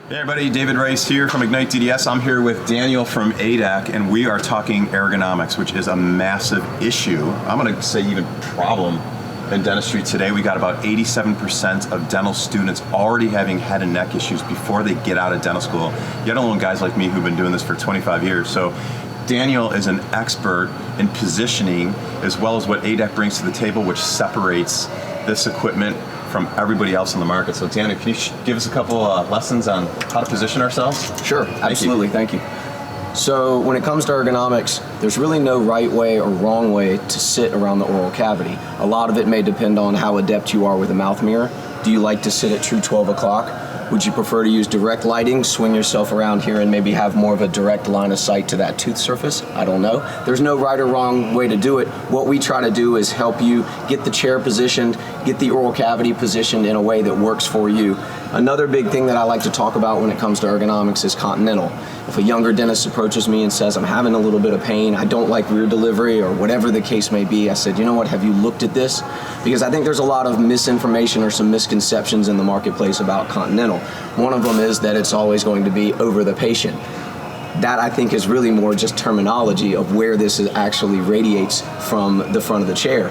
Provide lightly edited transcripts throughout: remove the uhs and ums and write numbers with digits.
Hey everybody, David Rice here from Ignite DDS. I'm here with Daniel from ADEC, and we are talking ergonomics, which is a massive issue. I'm going to say even problem in dentistry today. We got about 87% of dental students already having head and neck issues before they get out of dental school, yet alone guys like me who've been doing this for 25 years. So Daniel is an expert in positioning as well as what ADEC brings to the table, which separates this equipment from everybody else in the market. So Daniel, can you give us a couple lessons on how to position ourselves? Sure, absolutely, thank you. So when it comes to ergonomics, there's really no right way or wrong way to sit around the oral cavity. A lot of it may depend on how adept you are with a mouth mirror. Do you like to sit at true 12 o'clock? Would you prefer to use direct lighting, swing yourself around here and maybe have more of a direct line of sight to that tooth surface? I don't know. There's no right or wrong way to do it. What we try to do is help you get the chair positioned, get the oral cavity positioned in a way that works for you. Another big thing that I like to talk about when it comes to ergonomics is continental. If a younger dentist approaches me and says, I'm having a little bit of pain, I don't like rear delivery, or whatever the case may be, I said, you know what, have you looked at this? Because I think there's a lot of misinformation or some misconceptions in the marketplace about continental. One of them is that it's always going to be over the patient. That, I think, is really more just terminology of where this actually radiates from the front of the chair.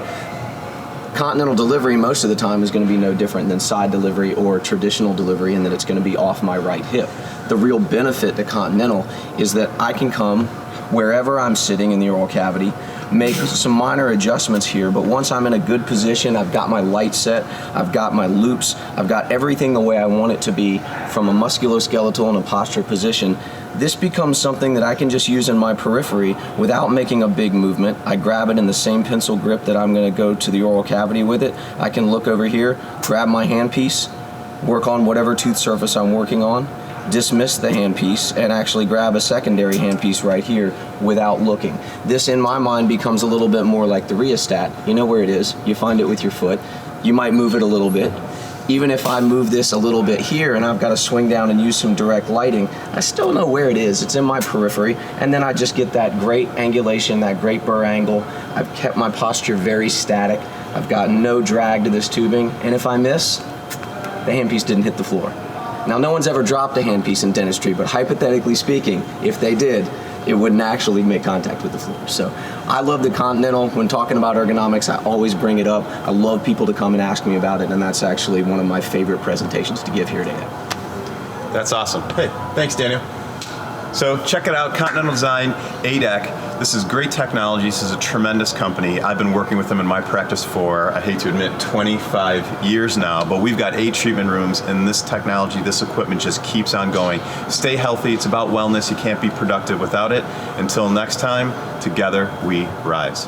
Continental delivery most of the time is going to be no different than side delivery or traditional delivery, in that it's going to be off my right hip. The real benefit to continental is that I can come wherever I'm sitting in the oral cavity, make some minor adjustments here, but once I'm in a good position, I've got my light set, I've got my loops, I've got everything the way I want it to be from a musculoskeletal and a posture position, this becomes something that I can just use in my periphery without making a big movement. I grab it in the same pencil grip that I'm going to go to the oral cavity with it. I can look over here, grab my handpiece, work on whatever tooth surface I'm working on, dismiss the handpiece, and actually grab a secondary handpiece right here without looking. This, in my mind, becomes a little bit more like the rheostat. You know where it is. You find it with your foot. You might move it a little bit. Even if I move this a little bit here and I've got to swing down and use some direct lighting, I still know where it is. It's in my periphery, and then I just get that great angulation, that great burr angle. I've kept my posture very static. I've got no drag to this tubing, and if I miss, the handpiece didn't hit the floor. Now, no one's ever dropped a handpiece in dentistry, but hypothetically speaking, if they did, it wouldn't actually make contact with the floor. So I love the continental. When talking about ergonomics, I always bring it up. I love people to come and ask me about it, and that's actually one of my favorite presentations to give here today. That's awesome. Hey, thanks Daniel. So check it out, Continental Design, ADEC. This is great technology. This is a tremendous company. I've been working with them in my practice for, I hate to admit, 25 years now, but we've got 8 treatment rooms, and this technology, this equipment just keeps on going. Stay healthy, it's about wellness. You can't be productive without it. Until next time, together we rise.